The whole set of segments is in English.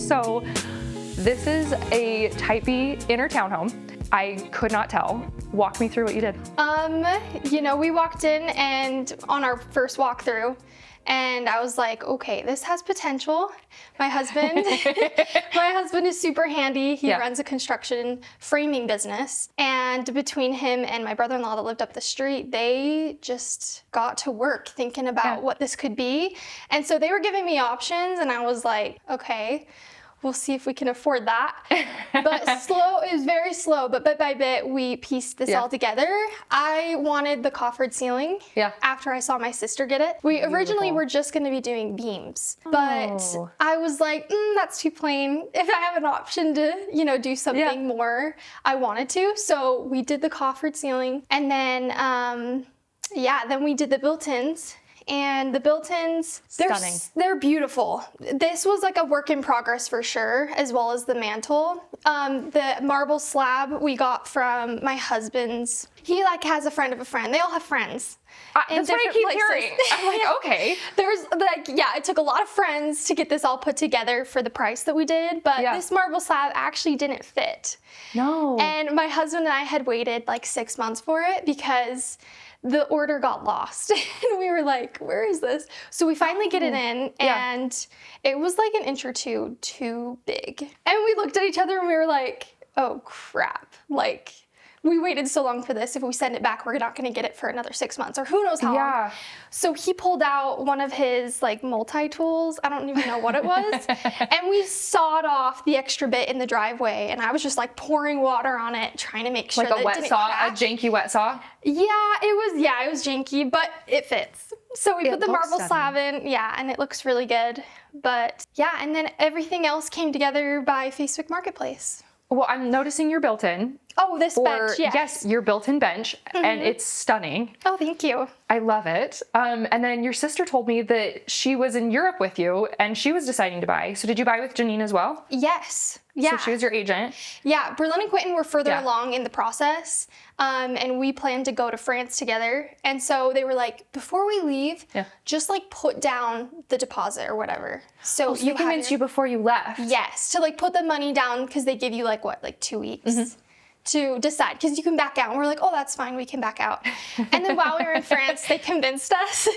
So this is a Type B inner townhome. I could not tell. Walk me through what you did. We walked in and on our first walkthrough, and I was like, okay, this has potential. My husband is super handy. He runs a construction framing business. And between him and my brother-in-law that lived up the street, they just got to work thinking about what this could be. And so they were giving me options, and I was like, okay, we'll see if we can afford that. But it was very slow, but bit by bit, we pieced this all together. I wanted the coffered ceiling after I saw my sister get it. We originally were just gonna be doing beams, but I was like, that's too plain. If I have an option to, do something more, I wanted to. So we did the coffered ceiling, and then, then we did the built-ins. And the built-ins, they're beautiful. This was like a work in progress for sure, as well as the mantle. The marble slab we got from my husband's. He has a friend of a friend. They all have friends. That's what I keep hearing. I'm like, okay. It took a lot of friends to get this all put together for the price that we did, but this marble slab actually didn't fit. No. And my husband and I had waited 6 months for it because the order got lost. And we were like, where is this? So we finally get it in, and it was an inch or two too big. And we looked at each other and we were like, oh crap. We waited so long for this. If we send it back, we're not going to get it for another 6 months or who knows how long. So he pulled out one of his multi-tools. I don't even know what it was. And we sawed off the extra bit in the driveway. And I was just pouring water on it, trying to make sure that it didn't crack. A janky wet saw? It was janky, but it fits. So we put the marble slab in, and it looks really good. But and then everything else came together by Facebook Marketplace. Well, I'm noticing your built-in. Oh, this bench, yes. Your built-in bench, and it's stunning. Oh, thank you. I love it. And then your sister told me that she was in Europe with you, and she was deciding to buy. So did you buy with Janine as well? Yes. Yeah. So she was your agent? Yeah. Berlin and Quentin were further along in the process, and we planned to go to France together. And so they were like, before we leave, just put down the deposit or whatever. So you convinced you before you left? Yes. To put the money down, because they give you 2 weeks. To decide, because you can back out. And we're like, oh, that's fine, we can back out. And then while we were in France, they convinced us.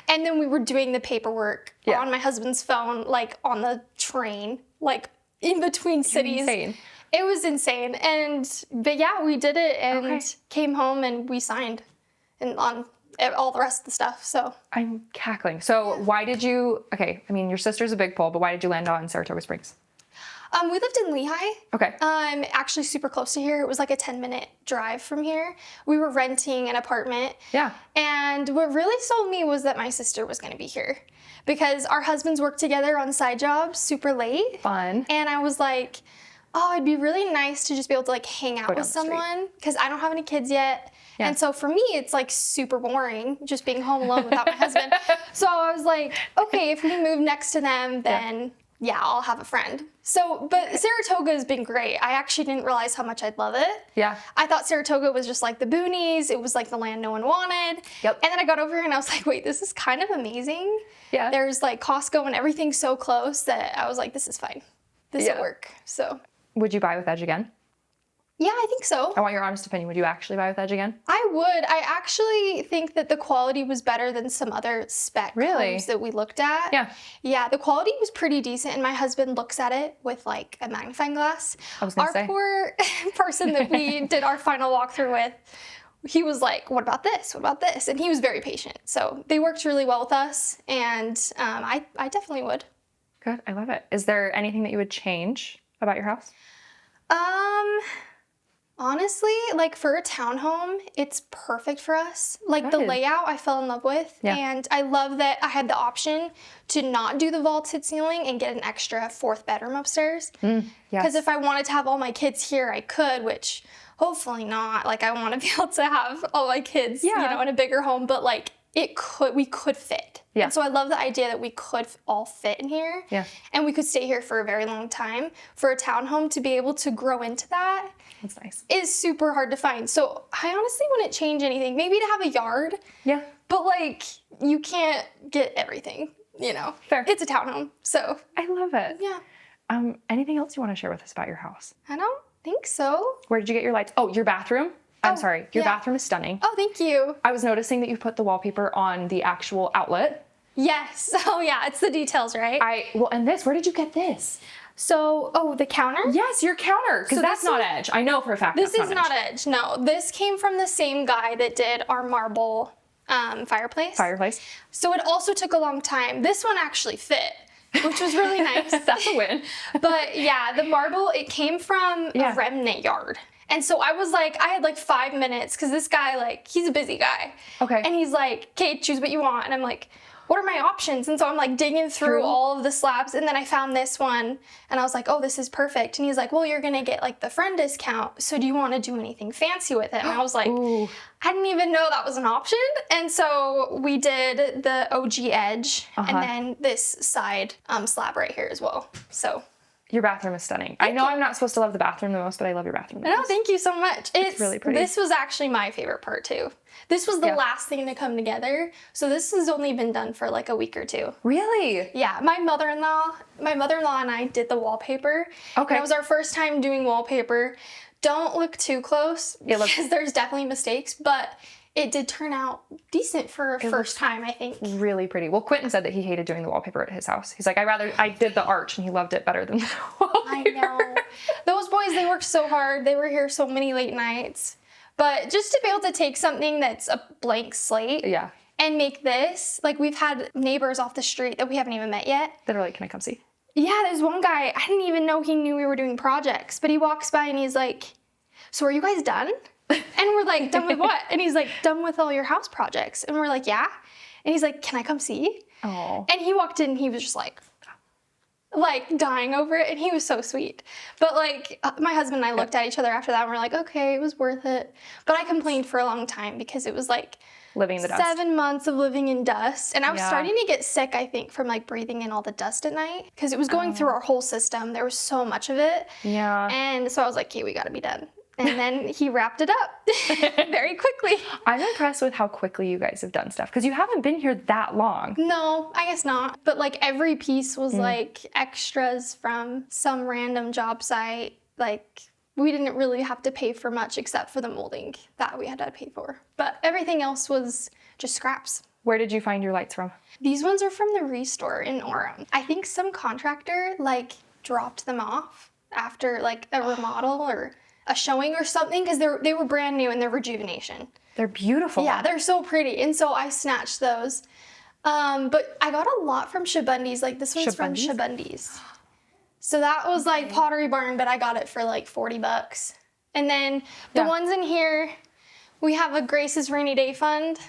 And then we were doing the paperwork on my husband's phone, on the train, in between cities. Insane. It was insane. But we did it and came home and we signed and on all the rest of the stuff, so. I'm cackling. So why did you, your sister's a big pull, but why did you land on Saratoga Springs? We lived in Lehigh. Okay. Actually super close to here. It was a 10-minute drive from here. We were renting an apartment. Yeah. And what really sold me was that my sister was going to be here because our husbands worked together on side jobs super late. Fun. And I was like, oh, it'd be really nice to just be able to hang out with someone because I don't have any kids yet. Yeah. And so for me, it's super boring just being home alone without my husband. So I was like, okay, if we move next to them, then I'll have a friend. So, but Saratoga has been great. I actually didn't realize how much I'd love it. Yeah. I thought Saratoga was just the boonies. It was the land no one wanted. Yep. And then I got over here and I was like, wait, this is kind of amazing. Yeah. There's Costco and everything so close that I was like, this is fine. This will work. So. Would you buy with Edge again? Yeah, I think so. I want your honest opinion. Would you actually buy with Edge again? I would. I actually think that the quality was better than some other spec homes that we looked at. Yeah. Yeah, the quality was pretty decent, and my husband looks at it with a magnifying glass. I was gonna say. Our poor person that we did our final walkthrough with, he was like, what about this? What about this? And he was very patient. So they worked really well with us, and I definitely would. Good. I love it. Is there anything that you would change about your house? Honestly, for a townhome, it's perfect for us. The layout I fell in love with. Yeah. And I love that I had the option to not do the vaulted ceiling and get an extra 4th bedroom upstairs. Because if I wanted to have all my kids here, I could, which hopefully not. I want to be able to have all my kids, in a bigger home. But we could fit. Yeah. And so I love the idea that we could all fit in here. Yeah. And we could stay here for a very long time. For a townhome to be able to grow into that. That's nice. Is super hard to find. So I honestly wouldn't change anything. Maybe to have a yard. Yeah. But you can't get everything, Fair. It's a townhome. So I love it. Yeah. Anything else you want to share with us about your house? I don't think so. Where did you get your lights? Oh, your bathroom? I'm Oh, sorry. Your yeah. bathroom is stunning. Oh, thank you. I was noticing that you put the wallpaper on the actual outlet. Yes. Oh, yeah. It's the details, right? And this, where did you get this? So, the counter? Yes, your counter, because So that's this not Edge. I know for a fact This that's is not Edge. No, this came from the same guy that did our marble fireplace. Fireplace. So it also took a long time. This one actually fit, which was really nice. That's a win. But yeah, the marble, it came from a remnant yard. And so I was like, I had like 5 minutes because this guy, like, he's a busy guy. Okay. And he's like, okay, choose what you want. And I'm like, what are my options? And so I'm like digging through all of the slabs. And then I found this one and I was like, oh, this is perfect. And he's like, well, you're going to get like the friend discount. So do you want to do anything fancy with it? And I was like, Ooh. I didn't even know that was an option. And so we did the OG edge and then this side slab right here as well. So your bathroom is stunning. I know I'm not supposed to love the bathroom the most, but I love your bathroom the most. no, thank you so much. It's really pretty. This was actually my favorite part too. This was the last thing to come together. So this has only been done for like a week or two. Really? Yeah, my mother-in-law and I did the wallpaper. Okay. And it was our first time doing wallpaper. Don't look too close because there's definitely mistakes, but it did turn out decent for a first time, I think. Really pretty. Well, Quentin said that he hated doing the wallpaper at his house. He's like, I did the arch and he loved it better than the wallpaper. I know. Those boys, they worked so hard. They were here so many late nights. But just to be able to take something that's a blank slate and make this, like we've had neighbors off the street that we haven't even met yet. That are like, can I come see? Yeah, there's one guy, I didn't even know he knew we were doing projects, but he walks by and he's like, so are you guys done? And we're like, done with what? And he's like, done with all your house projects. And we're like, yeah. And he's like, can I come see? Oh. And he walked in and he was just like dying over it. And he was so sweet. But like my husband and I looked at each other after that and we're like, okay, it was worth it. But I complained for a long time because it was like living in the dust. 7 months of living in dust. And I was starting to get sick, I think, from like breathing in all the dust at night because it was going through our whole system. There was so much of it. Yeah. And so I was like, okay, we got to be done. And then he wrapped it up very quickly. I'm impressed with how quickly you guys have done stuff because you haven't been here that long. No, I guess not. But like every piece was like extras from some random job site. Like we didn't really have to pay for much except for the molding that we had to pay for. But everything else was just scraps. Where did you find your lights from? These ones are from the Restore in Orem. I think some contractor like dropped them off after like a remodel or a showing or something because they were brand new in their rejuvenation. They're beautiful. Yeah, they're so pretty. And so I snatched those. But I got a lot from Shabundi's. Like this one's from Shabundi's. So that was like Pottery Barn, but I got it for like $40. And then the ones in here, we have a Grace's Rainy Day Fund.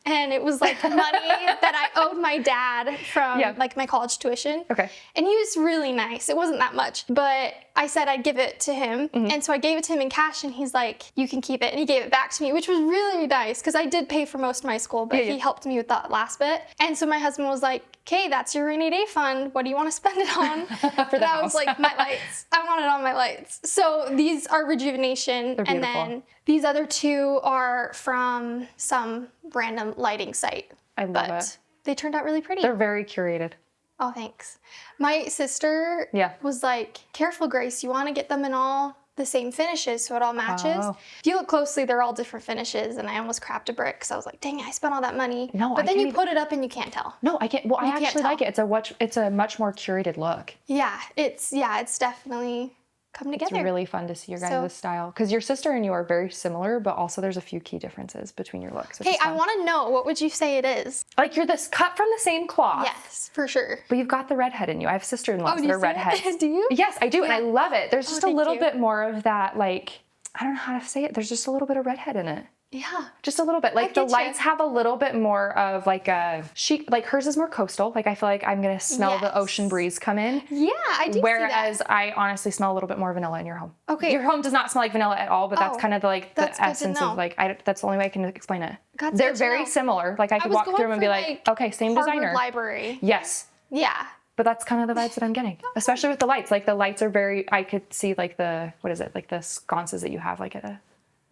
And it was like money that I owed my dad from like my college tuition. Okay. And he was really nice. It wasn't that much, but I said I'd give it to him. And so I gave it to him in cash and he's like, you can keep it. And he gave it back to me, which was really nice because I did pay for most of my school, but he helped me with that last bit. And so my husband was like, okay, that's your rainy day fund. What do you want to spend it on? For the I house. was like, my lights. I want it on my lights. So these are rejuvenation. They're and beautiful. then these other two are from some random lighting site. I love it. They turned out really pretty. They're very curated. Oh, thanks. My sister was like, careful, Grace, you want to get them in all the same finishes so it all matches. Oh. If you look closely, they're all different finishes, and I almost crapped a brick because I was like, dang, I spent all that money. No, but I then can't you even- put it up and you can't tell. No, I can't. Well, I can't actually tell. like it. It's a much more curated look. Yeah, it's definitely come together. It's really fun to see your guys' So- style because your sister and you are very similar, but also there's a few key differences between your looks. which Hey, is I fun. want to know, what would you say it is? Like you're this cut from the same cloth. Yes, for sure. But you've got the redhead in you. I have sister-in-laws do that you are say redheads. that? Do you? Yes, I do, and I love it. There's just a thank little you. bit more of that, like, I don't know how to say it. There's just a little bit of redhead in it. Yeah. Just a little bit. Like the get you. lights have a little bit more of like a chic, like hers is more coastal. Like I feel like I'm going to smell the Yes. ocean breeze come in. Yeah, I do Whereas see that. I honestly smell a little bit more vanilla in your home. Okay. Your home does not smell like vanilla at all, but that's Oh, kind of like the that's good to essence know. of like, that's the only way I can explain it. That's They're good to very know. similar. Like I could was walk going through them and be for, like, okay, same Harvard designer. Library. Yes. Yeah. But that's kind of the vibes that I'm getting, especially with the lights. Like the lights are very, I could see like what is it? Like the sconces that you have like at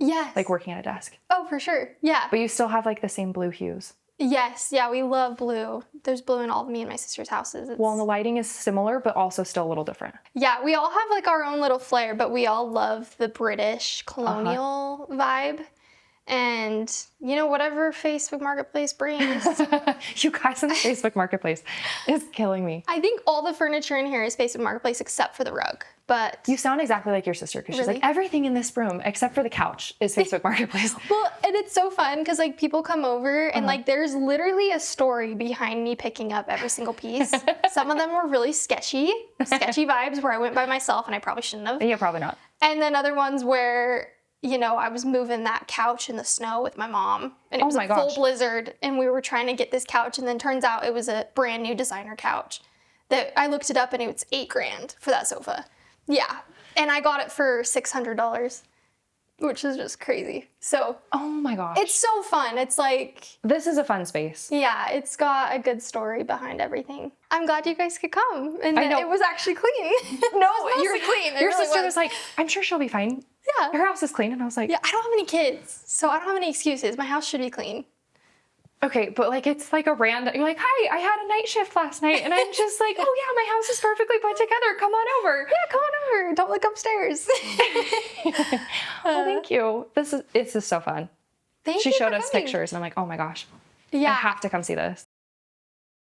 Yes. like working at a desk. Oh, for sure. Yeah. But you still have like the same blue hues. Yes, yeah, we love blue. There's blue in all of me and my sister's houses. Well, and the lighting is similar, but also still a little different. Yeah, we all have like our own little flair, but we all love the British colonial vibe. And, you know, whatever Facebook Marketplace brings. You guys in the Facebook Marketplace is killing me. I think all the furniture in here is Facebook Marketplace except for the rug. But You sound exactly like your sister because she's Really? like, everything in this room except for the couch is Facebook Marketplace. well, and it's so fun because like people come over and like there's literally a story behind me picking up every single piece. Some of them were really sketchy vibes where I went by myself and I probably shouldn't have. Yeah, probably not. And then other ones where, you know, I was moving that couch in the snow with my mom and it was my a full gosh. blizzard and we were trying to get this couch and then turns out it was a brand new designer couch that I looked it up and it was $8,000 for that sofa. Yeah. And I got it for $600, which is just crazy. So Oh my gosh. it's so fun. It's like, This is a fun space. yeah, it's got a good story behind everything. I'm glad you guys could come. And I know. it was actually clean. No, You're clean. It Your really sister was like, I'm sure she'll be fine. yeah. Her house is clean. And I was like, Yeah, I don't have any kids, so I don't have any excuses. My house should be clean. okay, but like it's like a random, you're like, hi, I had a night shift last night. And I'm just like, oh yeah, my house is perfectly put together. Come on over. Yeah, come on over. Don't look upstairs. Well, thank you. This is so fun. Thank She you showed for us coming. pictures and I'm like, oh my gosh, I Yeah. have to come see this.